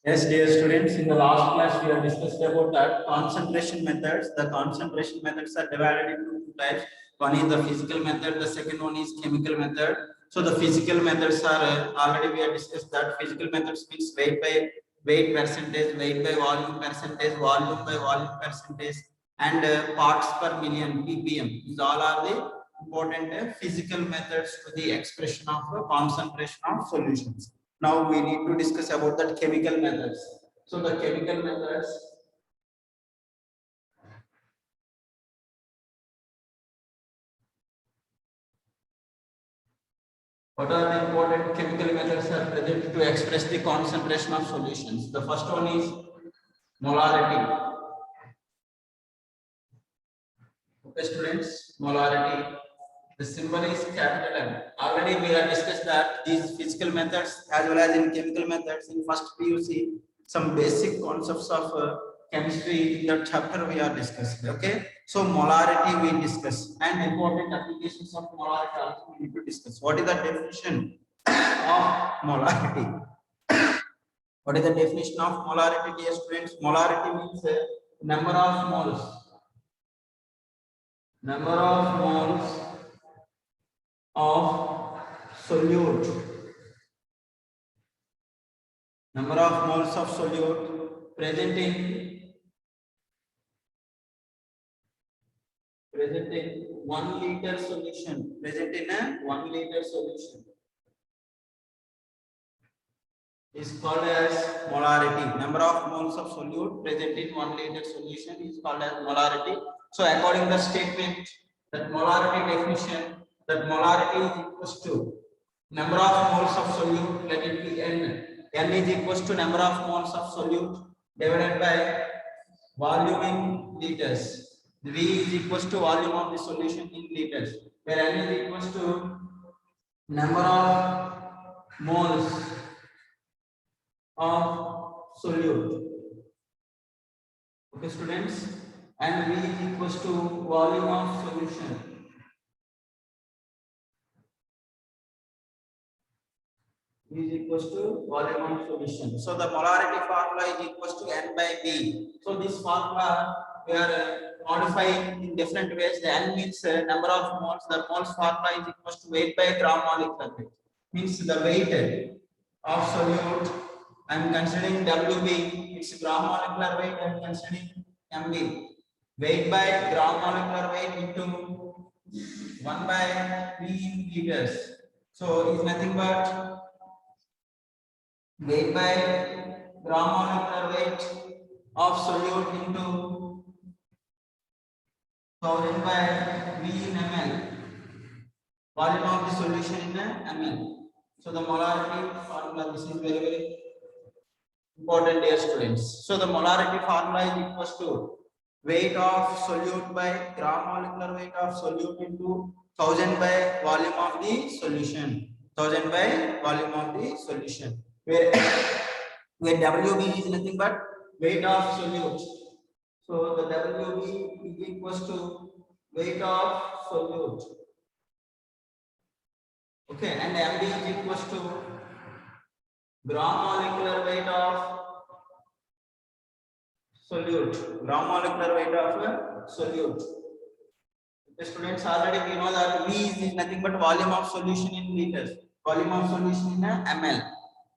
Yes, dear students, in the last class we have discussed about that concentration methods. The concentration methods are divided into two types. One is the physical method, the second one is chemical method. So the physical methods are already we have discussed that physical methods means weight by weight percentage, weight by volume percentage, volume by volume percentage, and parts per million ppm. These all are the important physical methods to the expression of concentration of solutions. Now we need to discuss about that chemical methods. So the chemical methods. What are the important chemical methods are present to express the concentration of solutions? The first one is molarity. Okay, students, molarity. The symbol is capital M. Already we have discussed that these physical methods as well as in chemical methods in first PUC, some basic concepts of chemistry in the chapter we are discussing. Okay, so molarity we discuss and important applications of molarity also we need to discuss. What is the definition of molarity? What is the definition of molarity, dear students? Molarity means number of moles. Number of moles of solute. Number of moles of solute present in 1 liter solution. Present in a 1 liter solution is called as molarity. Number of moles of solute present in 1 liter solution is called as molarity. So according to the statement that molarity definition, that molarity is equals to number of moles of solute, let it be N. N is equals to number of moles of solute divided by volume in liters. V is equals to volume of the solution in liters, where N is equals to number of moles of solute. Okay, students, and V is equals to volume of solution. Is equals to volume of solution. So the molarity formula is equals to N by V. So this formula we are modifying in different ways. The N means number of moles. The moles formula is equals to weight by gram molecular weight. Means the weight of solute. I am considering WB. It's gram molecular weight. I am considering MB. Weight by gram molecular weight into 1 by V in liters. So is nothing but weight by gram molecular weight of solute into 1000 by V in ml, volume of the solution in ml. So the molarity formula, this is very important, dear students. So the molarity formula is equals to weight of solute by gram molecular weight of solute into 1000 by volume of the solution. 1000 by volume of the solution. Where WB is nothing but weight of solute. So the WB is equals to weight of solute. Okay, and MB is equals to gram molecular weight of solute. Gram molecular weight of solute. The students, already we know that V is nothing but volume of solution in liters. Volume of solution in ml.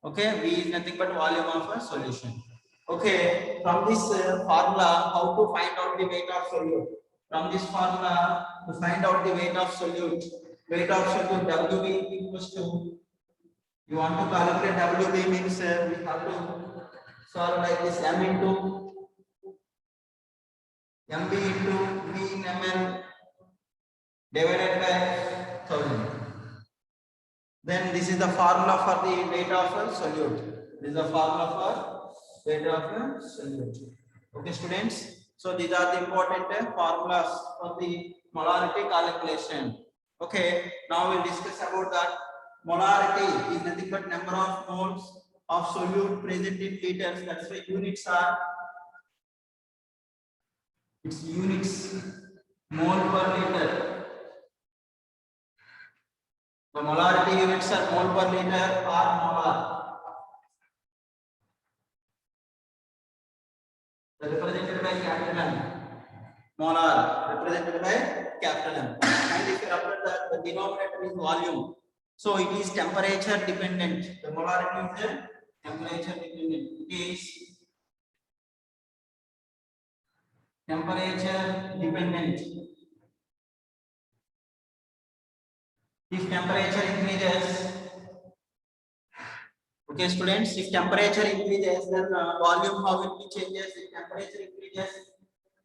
Okay, V is nothing but volume of a solution. Okay, from this formula, how to find out the weight of solute? From this formula, to find out the weight of solute, WB equals to, you want to calculate WB means we have to solve like this, M into MB into V in ml divided by 1000. Then this is the formula for the weight of a solute. This is the formula for weight of a solute. Okay, students. So these are the important formulas for the molarity calculation. Okay. Now we'll discuss about that. Molarity is nothing but number of moles of solute present in liters. That's why units are. It's units, mole per liter. The molarity units are mole per liter or molar. represented by capital M. Molar represented by capital M. And if you observe that the denominator is volume, so it is temperature dependent. The molarity is temperature dependent. It is temperature dependent. If temperature increases, okay, students, if temperature increases, then volume how it will changes. If temperature increases,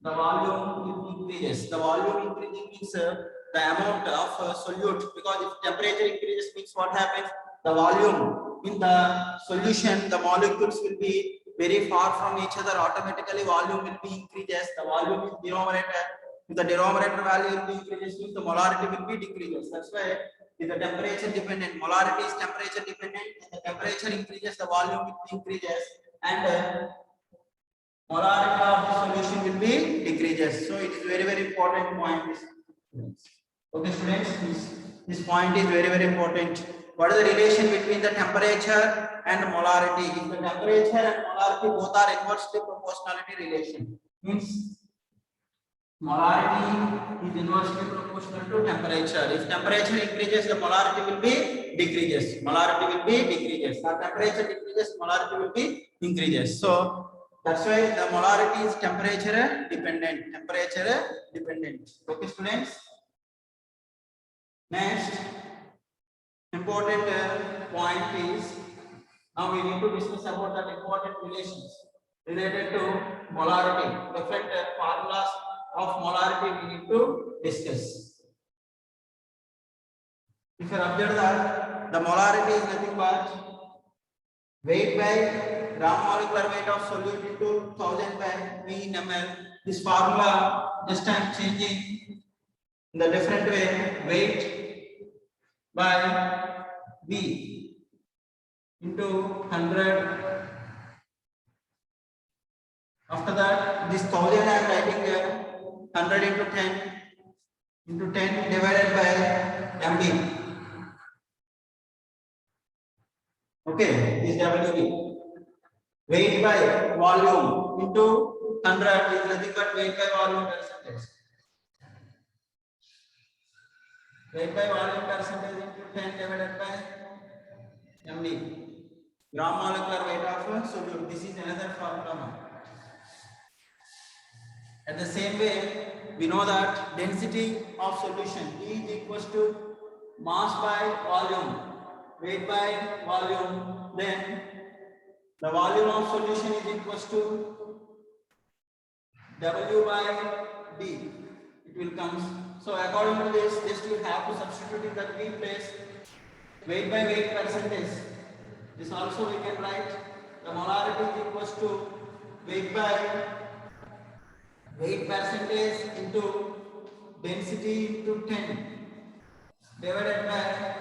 the volume increases. The volume increasing means the amount of solute, because if temperature increases means what happens? The volume in the solution, the molecules will be very far from each other. Automatically, volume will be increases. The volume is denominator. If the denominator value will be increases, means the molarity will be decreases. That's why is the temperature dependent. Molarity is temperature dependent. If the temperature increases, the volume will be increases, and molarity of the solution will be decreases. So it is very important point. Okay, students, this point is very important. What is the relation between the temperature and molarity? If the temperature and molarity both are inversely proportionality relation, means molarity is inversely proportional to temperature. If temperature increases, the molarity will be decreases. Molarity will be decreases. If temperature decreases, molarity will be increases. So that's why the molarity is temperature dependent. Temperature dependent. Okay, students. Next important point is, now we need to discuss about that important relations related to molarity. Different formulas of molarity we need to discuss. If you observe that the molarity is nothing but weight by gram molecular weight of solute into 1000 by V in ml. This formula just I am changing in the different way. Weight by V into 100. After that, this 1000 I am writing there. 100 into 10 divided by MB. Okay, this WB. Weight by volume into 100 is nothing but weight by volume percentage. Weight by volume percentage into 10 divided by MB. Gram molecular weight of solute. This is another formula. At the same way, we know that density of solution is equals to mass by volume, weight by volume. Then the volume of solution is equals to W by D. It will come. So according to this, just you have to substitute in the V place. Weight by weight percentage. This also we can write. The molarity is equals to weight by weight percentage into density into 10 divided by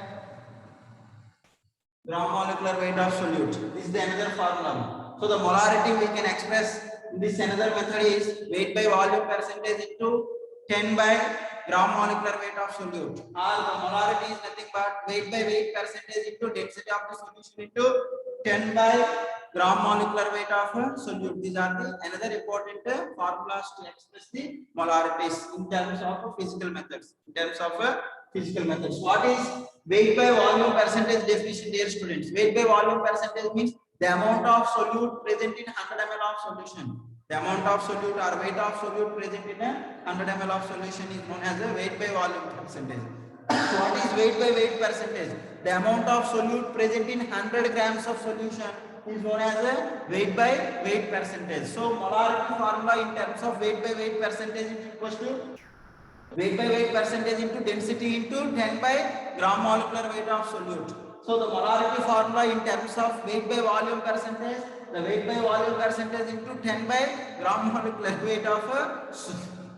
gram molecular weight of solute. This is the another formula. So the molarity we can express in this another method is weight by volume percentage into 10 by gram molecular weight of solute. Or the molarity is nothing but weight by weight percentage into density of the solution into 10 by gram molecular weight of solute. These are the another important formulas to express the molarities in terms of physical methods. In terms of physical methods. What is weight by volume percentage definition, dear students? Weight by volume percentage means the amount of solute present in 100 ml of solution. The amount of solute or weight of solute present in a 100 ml of solution is known as a weight by volume percentage. So what is weight by weight percentage? The amount of solute present in 100 grams of solution is known as a weight by weight percentage. So molarity formula in terms of weight by weight percentage is equals to weight by weight percentage into density into 10 by gram molecular weight of solute. So the molarity formula in terms of weight by volume percentage, the weight by volume percentage into 10 by gram molecular weight of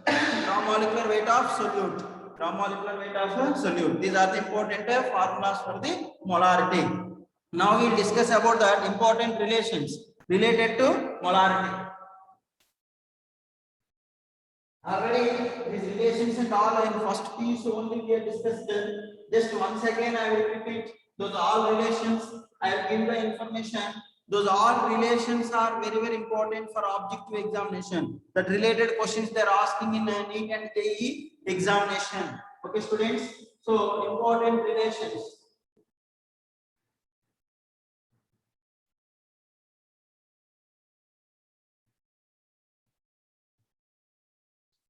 gram molecular weight of solute. Gram molecular weight of solute. These are the important formulas for the molarity. Now we will discuss about that important relations related to molarity. Already these relations and all in first piece only we have discussed. Just once again I will repeat those all relations. I will give the information Those all relations are very, very important for objective examination. That related questions they are asking in NEET and JEE examination. Okay, students. So important relations.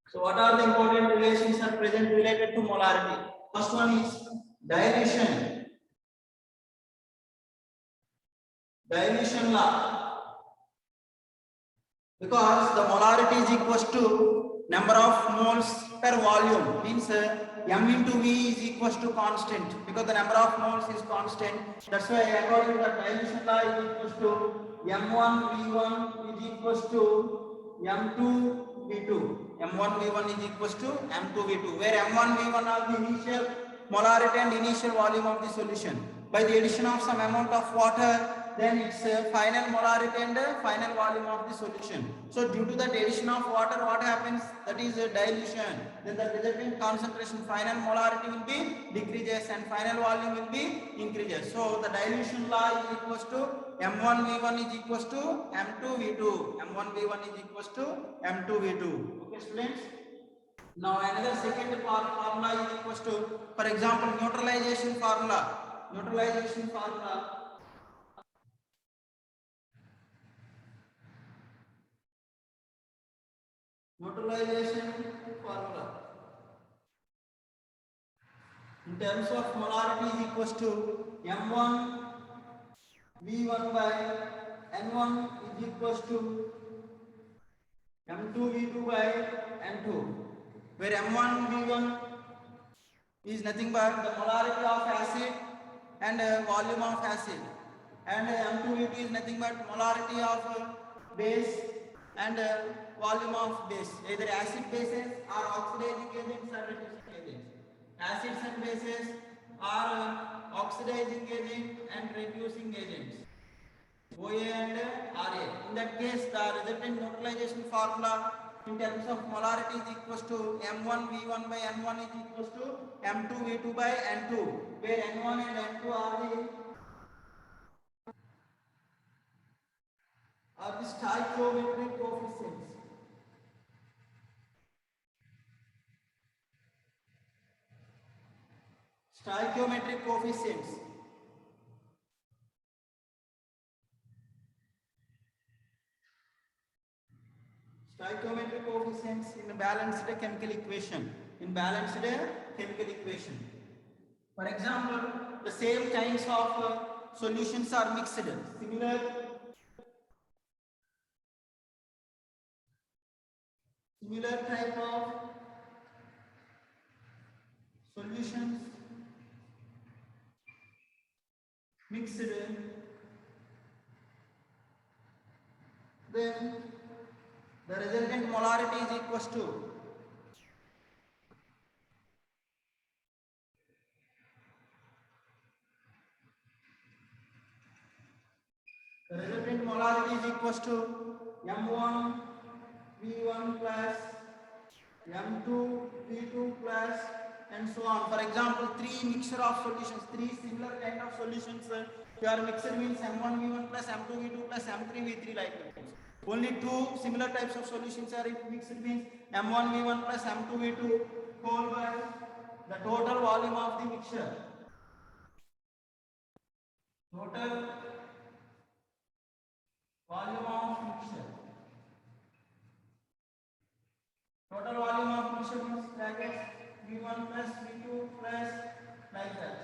So what are the important relations are present related to molarity? First one is dilution. Dilution law. Because the molarity is equals to number of moles per volume, means m into v is equals to constant, because the number of moles is constant. That's why according to the dilution law is equals to m1 v1 is equals to m2 v2. m1 v1 is equals to m2 v2, where m1 v1 are the initial molarity and initial volume of the solution. By the addition of some amount of water, then it's final molarity and final volume of the solution. So due to that addition of water, what happens? That is dilution. Then the resulting concentration, final molarity will be decreases and final volume will be increases. So the dilution law is equals to m1 v1 is equals to m2 v2. m1 v1 is equals to m2 v2. Okay, students. Now another second formula is equals to, for example, neutralization formula. Neutralization formula. Neutralization formula. In terms of molarity is equals to m1 v1 by n1 is equals to m2 v2 by n2, where m1 v1 is nothing but the molarity of acid and volume of acid, and m2 v2 is nothing but molarity of base and volume of base, either acid bases or oxidizing agents or reducing agents. Acids and bases are oxidizing agent and reducing agents, OA and RA. In that case, the resultant neutralization formula in terms of molarity is equals to m1 v1 by n1 is equals to m2 v2 by n2, where n1 and n2 are the stoichiometric coefficients. Stoichiometric coefficients. Stoichiometric coefficients in a balanced chemical equation. In balanced chemical equation. For example, the same kinds of solutions are mixed. Similar type of solutions mixed, then the resultant molarity is equals to m1 v1 plus m2 v2 plus and so on. For example, three mixture of solutions, three similar kind of solutions, your mixture means m1 v1 plus m2 v2 plus m3 v3 like that. Only two similar types of solutions are mixed means m1 v1 plus m2 v2 whole by the total volume of the mixture. Total volume of mixture. Total volume of mixture means brackets v1 plus v2 plus like that.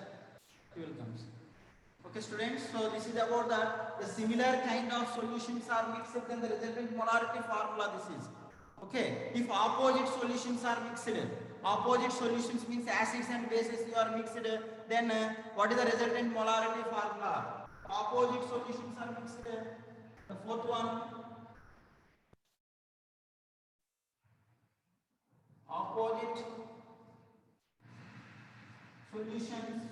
Will comes. Okay, students. So this is about the similar kind of solutions are mixed, then the resultant molarity formula. This is okay. If opposite solutions are mixed, opposite solutions means acids and bases you are mixed, then what is the resultant molarity formula? Opposite solutions are mixed. The fourth one, opposite solutions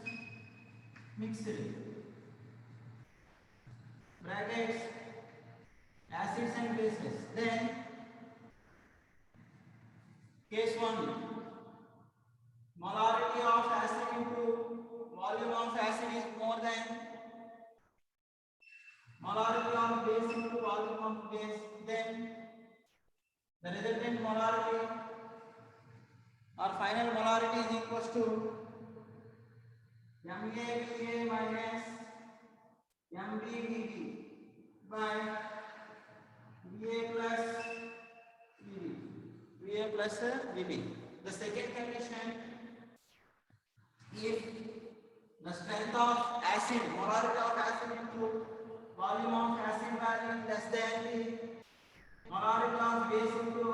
mixed, brackets acids and bases. Then case 1, molarity of acid into volume of acid is more than molarity of base into volume of base, then the resultant molarity or final molarity is equals to MAVA minus MBVB by VA plus VB. VA plus VB. The second condition, if the strength of acid, molarity of acid into volume of acid value is less than the molarity of base into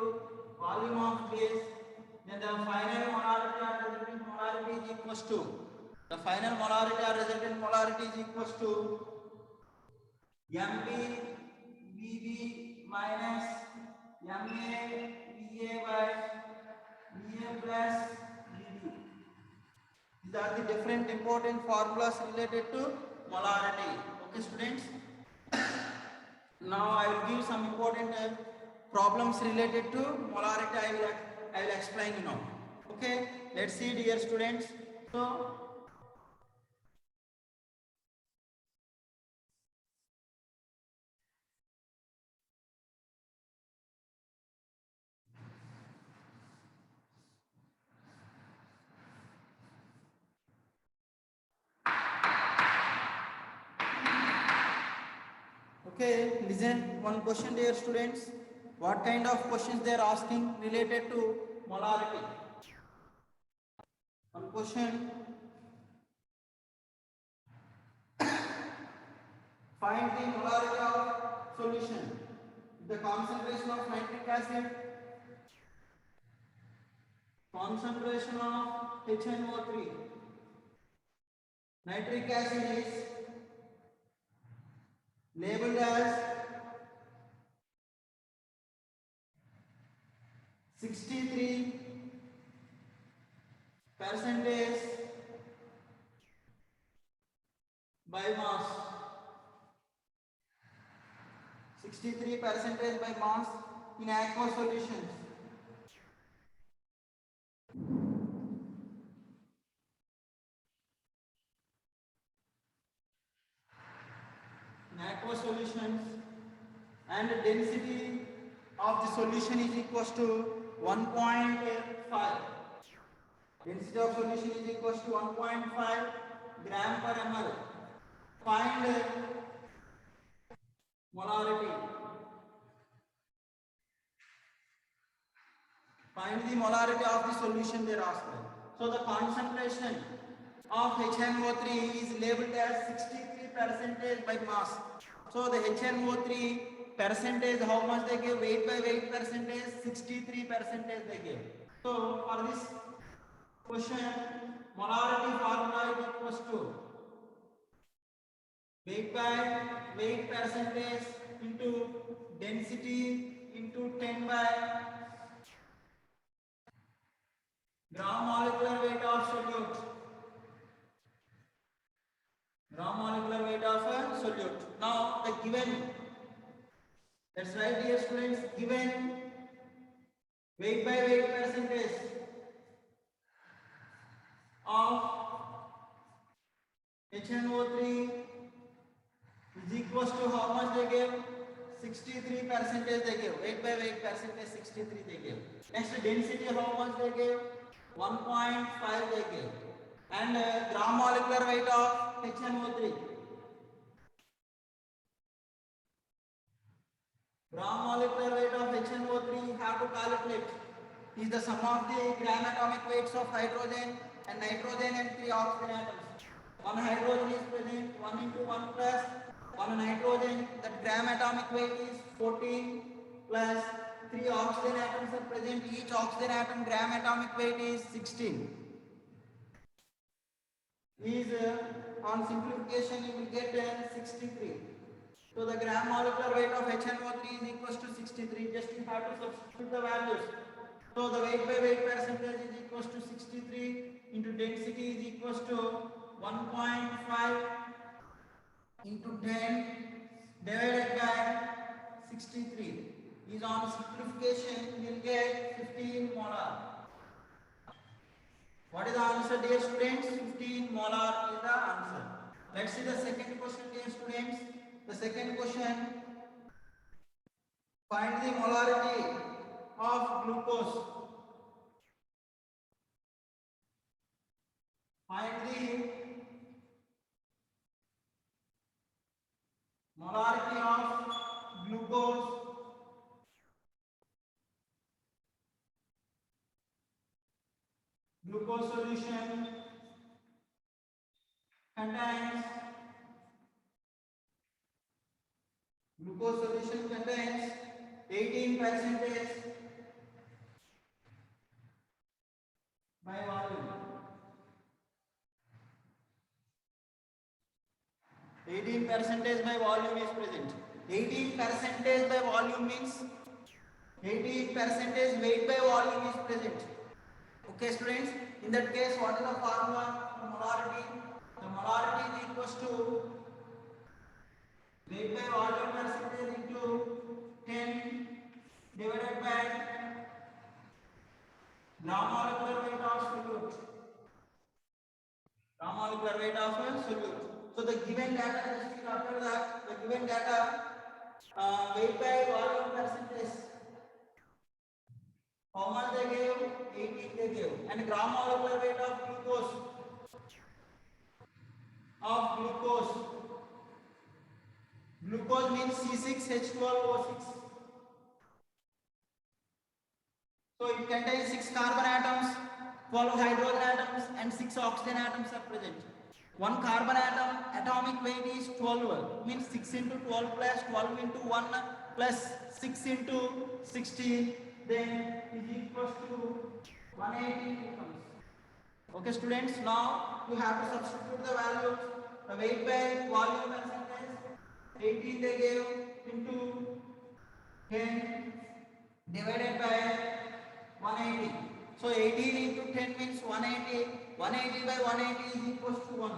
volume of base, then the final molarity or resultant molarity is equals to MBVB minus MAVA by VA plus VB. These are the different important formulas related to molarity. Okay, students. Now I will give some important problems related to molarity. I will explain you now. Okay, let's see, dear students. So okay, listen one question, dear students. What kind of questions they are asking related to molarity? One question. Find the molarity of solution. The concentration of nitric acid, concentration of HNO3. Nitric acid is labeled as 63 percentage by mass. 63 percentage by mass in aqueous solutions. In aqueous solutions, and the density of the solution is equals to 1.5. Density of solution is equals to 1.5 gram per ml. Find molarity. Find the molarity of the solution they are asking. So the concentration of HNO3 is labeled as 63 percentage by mass. So the HNO3 percentage, how much they give? Weight by weight percentage, 63 percentage they give. So for this question, molarity formula is equals to weight by weight percentage into density into 10 by gram molecular weight of solute. Gram molecular weight of a solute. Now the given, that's right, dear students, given weight by weight percentage of HNO3 is equals to how much they give? 63 percentage they give. Weight by weight percentage 63 they give. Next density, how much they give? 1.5 they give. And gram molecular weight of HNO3. Gram molecular weight of HNO3 you have to calculate. Is the sum of the gram atomic weights of hydrogen and nitrogen and 3 oxygen atoms. One hydrogen is present, 1 into 1 plus 1 nitrogen, that gram atomic weight is 14 plus 3 oxygen atoms are present, each oxygen atom gram atomic weight is 16. Is on simplification you will get 63. So the gram molecular weight of HNO3 is equals to 63. Just you have to substitute the values. So the weight by weight percentage is equals to 63 into density is equals to 1.5 into 10 divided by 63. Is on simplification you will get 15 molar. What is the answer, dear students? 15 molar is the answer. Let's see the second question, dear students. The second question, find the molarity of glucose. Find the molarity of glucose. Glucose solution contains glucose solution contains 18% by volume. 18% by volume is present. 18% by volume means 18% weight by volume is present. Okay, students. In that case, what is the formula? The molarity. The molarity is equals to weight by volume percentage into 10 divided by gram molecular weight of solute. Gram molecular weight of solute. So the given data, just after that, the given data, weight by volume percentage. How much they gave? 18 they gave. And gram molecular weight of glucose. Glucose means C6H12O6. So it contains 6 carbon atoms, 12 hydrogen atoms, and 6 oxygen atoms are present. One carbon atom atomic weight is 12. Means 6 into 12 plus 12 into 1 plus 6 into 16. Then is equals to 180 becomes. Okay, students. Now you have to substitute the values. The weight by volume percentage 18 they gave into 10 divided by 180. So 18 into 10 means 180. 180 by 180 is equals to 1.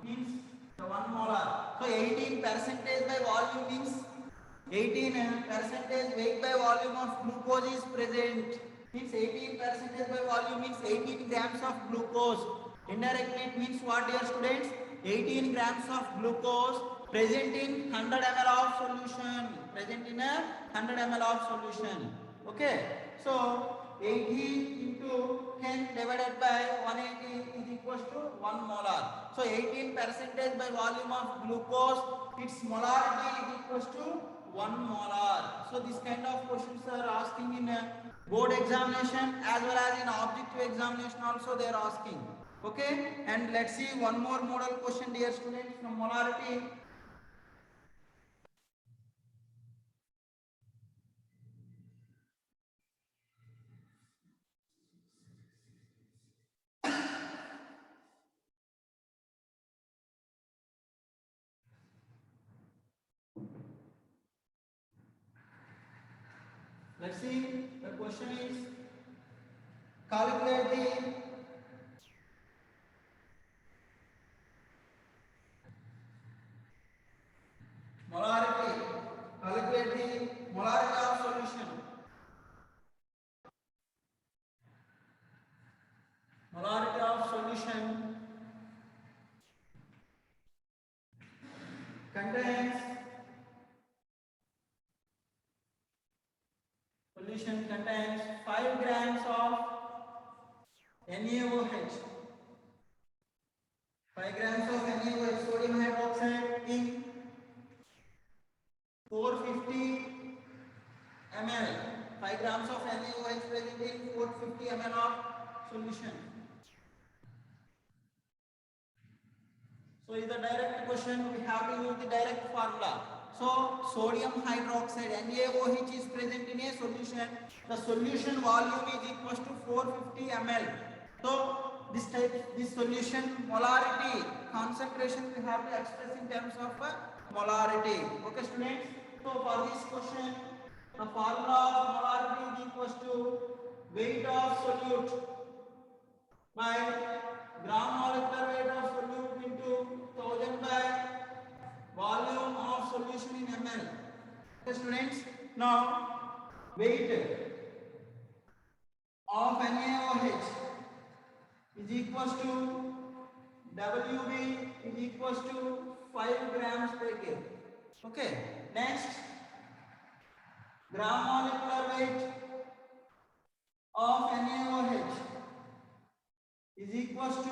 Means the 1 molar. So 18% by volume means 18% weight by volume of glucose is present. Means 18% by volume means 18 grams of glucose. Indirectly it means what, dear students? 18 grams of glucose present in 100 ml of solution. Present in a 100 ml of solution. Okay. So 18 into 10 divided by 180 is equals to 1 molar. So 18% by volume of glucose, its molarity is equals to 1 molar. So this kind of questions are asking in a board examination as well as in objective examination also they are asking. Okay, and let's see one more model question, dear students, from molarity. Let's see, the question is calculate the molarity. Calculate the molarity of solution. Molarity of solution contains 5 grams of NaOH. 5 grams of NaOH, sodium hydroxide, in 450 ml. 5 grams of NaOH present in 450 ml of solution. So is the direct question, we have to use the direct formula. So sodium hydroxide NaOH is present in a solution. The solution volume is equals to 450 ml. So this solution molarity concentration we have to express in terms of molarity. Okay, students. So for this question, the formula of molarity is equals to weight of solute by gram molecular weight of solute into 1000 by volume of solution in ml. Okay, students. Now weight of NaOH is equals to Wb is equals to 5 grams per kg. Okay, next, gram molecular weight of NaOH is equals to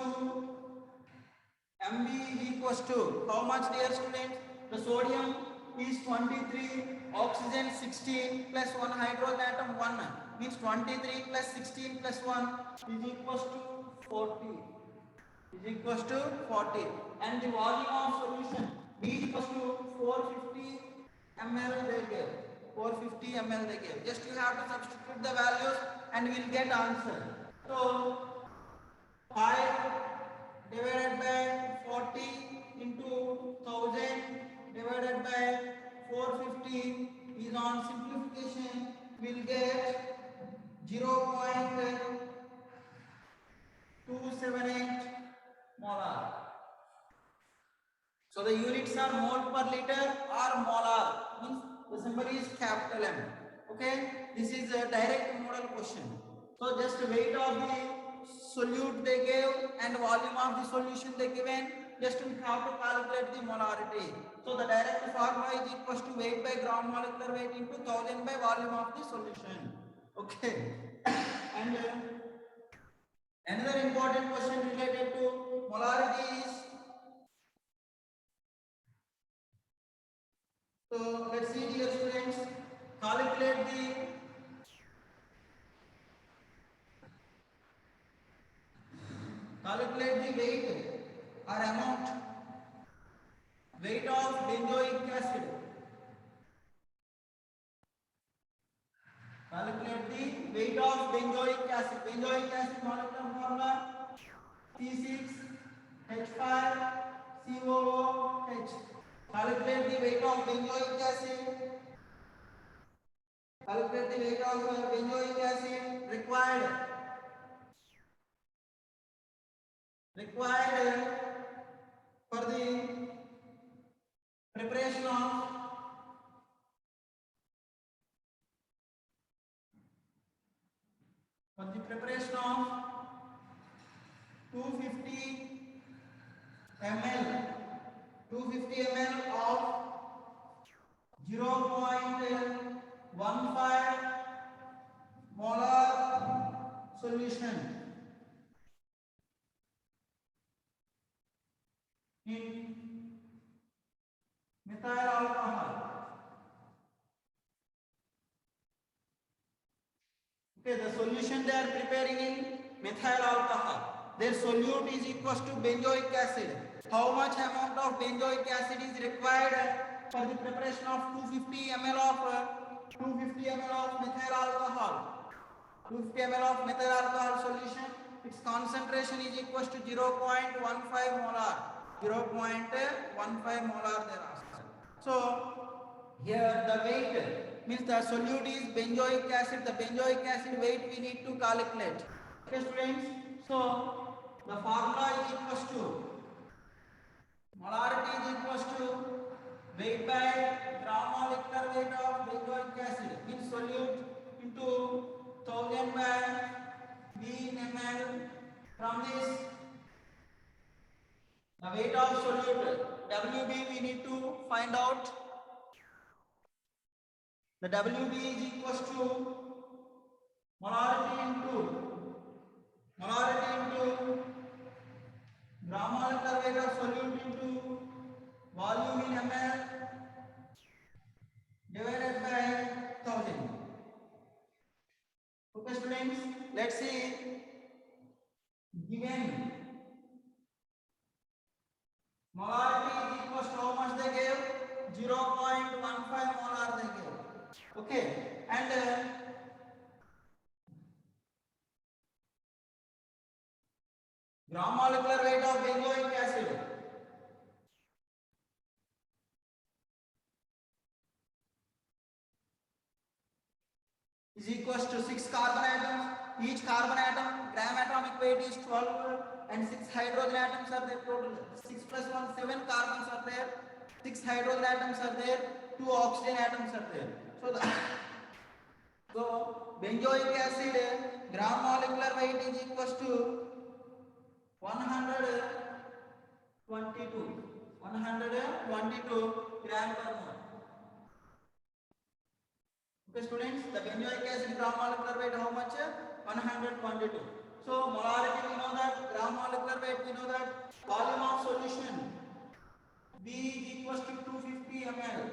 Mb is equals to how much, dear students? The sodium is 23, oxygen 16 plus 1 hydrogen atom 1 means 23 plus 16 plus 1 is equals to 40. Is equals to 40, and the volume of solution B is equals to 450 ml they gave. 450 ml they gave. Just you have to substitute the values and we will get answer. So 5 divided by 40 into 1000 divided by 450 is on simplification we will get 0.278 molar. So the units are mole per liter or molar, means the symbol is capital M. Okay, this is a direct model question. So just weight of the solute they gave and volume of the solution they given, just we have to calculate the molarity. So the direct formula is equals to weight by gram molecular weight into 1000 by volume of the solution. Okay, and another important question related to molarity is, so let's see, dear students, calculate the weight or amount, weight of benzoic acid. Calculate the weight of benzoic acid. Benzoic acid molecular formula C6H5COOH. Calculate the weight of benzoic acid. Calculate the weight of benzoic acid required for the preparation of for the preparation of 250 ml of 0.15 molar solution in methyl alcohol. Okay, the solution they are preparing in methyl alcohol. Their solute is equals to benzoic acid. How much amount of benzoic acid is required for the preparation of 250 ml of methyl alcohol? 250 ml of methyl alcohol solution, its concentration is equals to 0.15 molar. 0.15 molar thereafter. So here the weight means the solute is benzoic acid. The benzoic acid weight we need to calculate. Okay, students. So the formula is equals to molarity is equals to weight by gram molecular weight of benzoic acid in solute into 1000 by V in ml. From this, the weight of solute WB we need to find out. The WB is equals to molarity into gram molecular weight of solute into volume in ml divided by 1000. Okay, students, let's see. Given molarity is equals to how much they gave? 0.15 molar they gave. Okay, and gram molecular weight of benzoic acid is equals to 6 carbon atoms. Each carbon atom gram atomic weight is 12 and 6 hydrogen atoms are there. Total 6 plus 1 7 carbons are there. 6 hydrogen atoms are there. 2 oxygen atoms are there. So benzoic acid gram molecular weight is equals to 122 gram per mole. Okay, students, the benzoic acid gram molecular weight how much? 122. So molarity we know that, gram molecular weight we know that, volume of solution B is equals to 250 ml.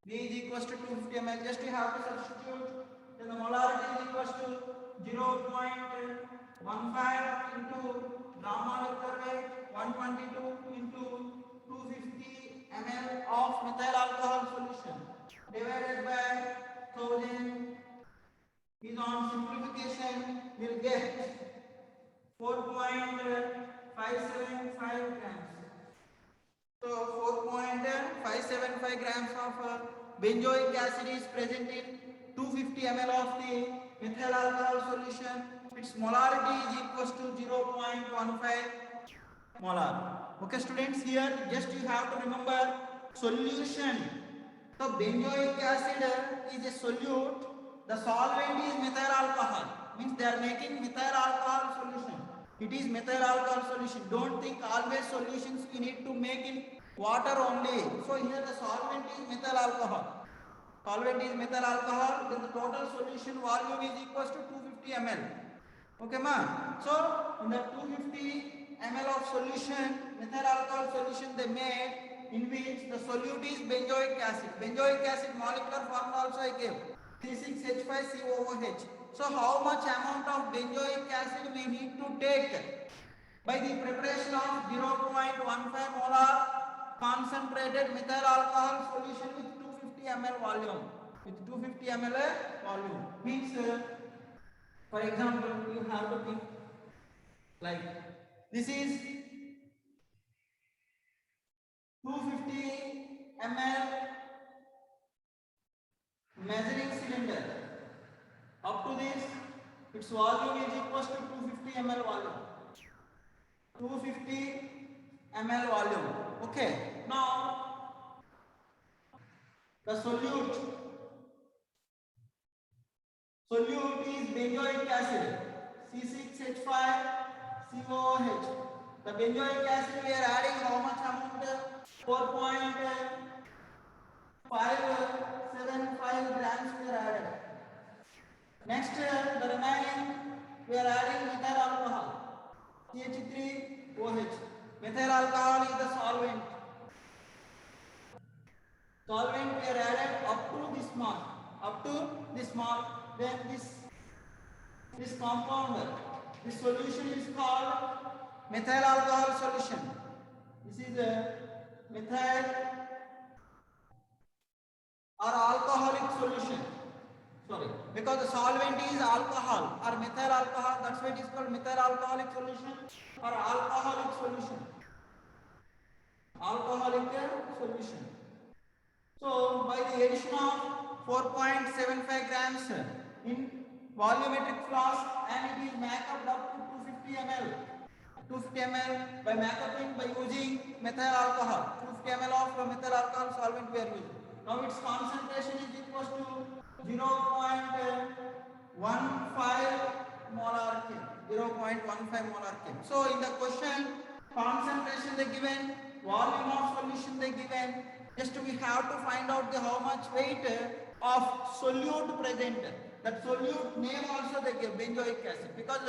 B is equals to 250 ml. Just you have to substitute. Then the molarity is equals to 0.15 into gram molecular weight 122 into 250 ml of methyl alcohol solution divided by 1000 is on simplification will get 4.575 grams. So 4.575 grams of benzoic acid is present in 250 ml of the methyl alcohol solution. Its molarity is equals to 0.15 molar. Okay, students, here just you have to remember solution. So benzoic acid is a solute. The solvent is methyl alcohol. Means they are making methyl alcohol solution. It is methyl alcohol solution. Don't think always solutions we need to make in water only. So here the solvent is methyl alcohol. Solvent is methyl alcohol. Then the total solution volume is equals to 250 ml. Okay, ma. So in the 250 ml of solution, methyl alcohol solution they made, in which the solute is benzoic acid. Benzoic acid molecular formula also I gave, C6H5COOH. So how much amount of benzoic acid we need to take by the preparation of 0.15 molar concentrated methyl alcohol solution with 250 ml volume. With 250 ml volume means, for example, you have to think like this is 250 ml measuring cylinder. Up to this, its volume is equals to 250 ml volume. 250 ml volume. Okay. Now the solute is benzoic acid, C6H5COOH. The benzoic acid we are adding how much amount? 4.575 grams we are added. Next, the remaining we are adding methyl alcohol, CH3OH. Methyl alcohol is the solvent. Solvent we are added up to this mark. Then this compound, this solution is called methyl alcohol solution. This is a methyl or alcoholic solution. Sorry, because the solvent is alcohol or methyl alcohol, that's why it is called methyl alcoholic solution or alcoholic solution. Alcoholic solution. So by the addition of 4.75 grams in volumetric flask, and it is makeup up to 250 ml. 250 ml by makeuping by using methyl alcohol. 250 ml of methyl alcohol solvent we are using. Now its concentration is equals to 0.15 molar K. 0.15 molar K. So in the question, concentration they given, volume of solution they given. Just we have to find out the how much weight of solute present. That solute name also they give benzoic acid, because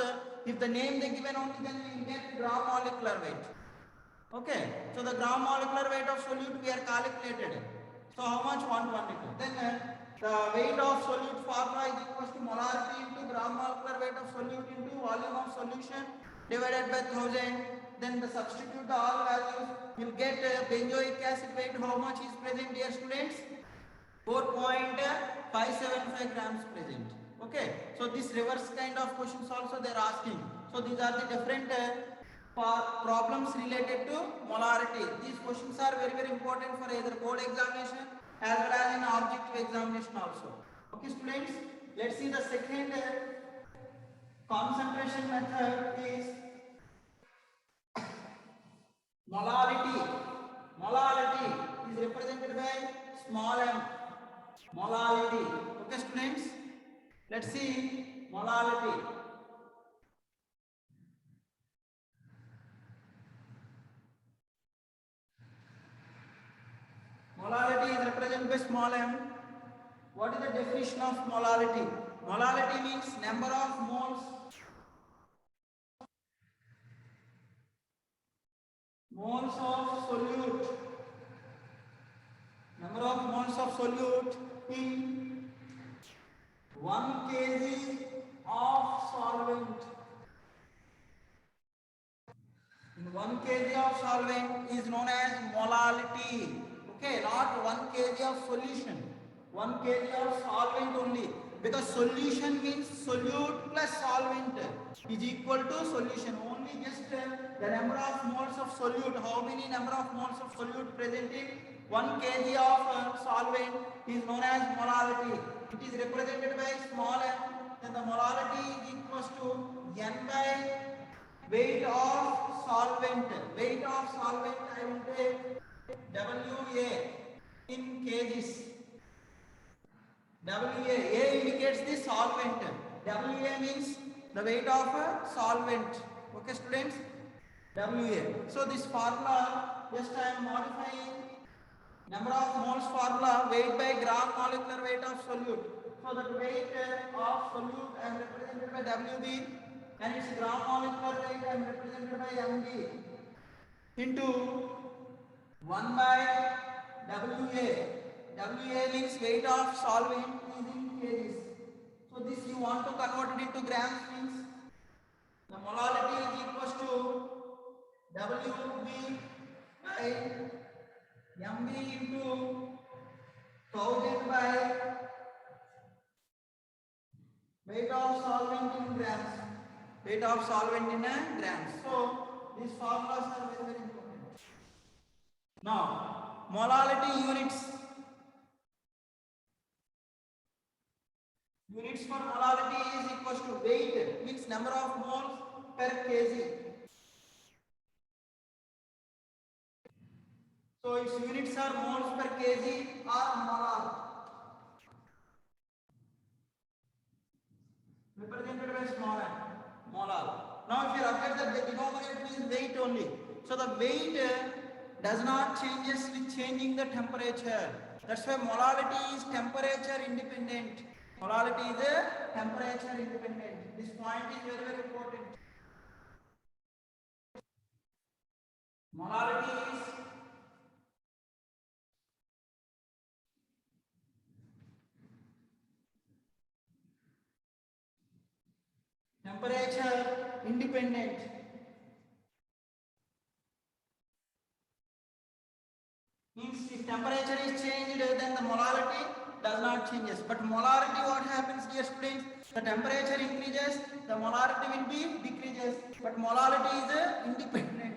if the name they given only, then we get gram molecular weight. Okay, so the gram molecular weight of solute we are calculated. So how much? 122. Then the weight of solute formula is equals to molarity into gram molecular weight of solute into volume of solution divided by 1000. Then the substitute all values, you'll get benzoic acid weight how much is present, dear students? 4.575 grams present. Okay, so this reverse kind of questions also they are asking. So these are the different problems related to molarity. These questions are very, very important for either board examination as well as in objective examination also. Okay, students, let's see the second concentration method is molarity. Molarity is represented by small m. Molarity. Okay, students, let's see molarity. Molarity is represented by small m. What is the definition of molality? Molality means number of moles of solute. Number of moles of solute in 1 kg of solvent. In 1 kg of solvent is known as molality. Okay, not 1 kg of solution. 1 kg of solvent only. Because solution means solute plus solvent is equal to solution. Only just the number of moles of solute. How many number of moles of solute present in 1 kg of solvent is known as molality. It is represented by small m. Then the molality is equals to n by weight of solvent. Weight of solvent I will take WA in kgs. WA, A indicates the solvent. WA means the weight of a solvent. Okay, students? WA. So this formula, just I am modifying number of moles formula, weight by gram molecular weight of solute. So that weight of solute I am represented by WB and its gram molecular weight I am represented by MB into 1 by WA. WA means weight of solvent is in kgs. So this you want to convert it into grams means the molality is equals to WB by MB into 1000 by weight of solvent in grams. Weight of solvent in grams. So these formulas are very important. Now molality units. Units for molality is equals to weight means number of moles per kg. So its units are moles per kg or molar. Represented by small m, molar. Now if you observe that the denominator is weight only. So the weight does not changes with changing the temperature. That's why molality is temperature independent. Molality is a temperature independent. This point is very, very important. Molality is temperature independent. Means if temperature is changed, then the molality does not changes. But molarity, what happens, dear students? The temperature increases, the molarity will be decreases. But molality is independent.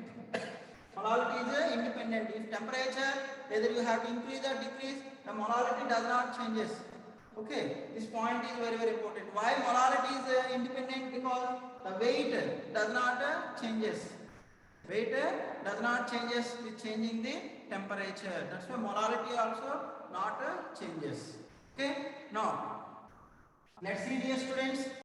Molality is independent. If temperature, whether you have to increase or decrease, the molality does not changes. Okay, this point is very, very important. Why molality is independent? Because the weight does not changes. Weight does not changes with changing the temperature. That's why molality also not changes. Okay, now let's see, dear students.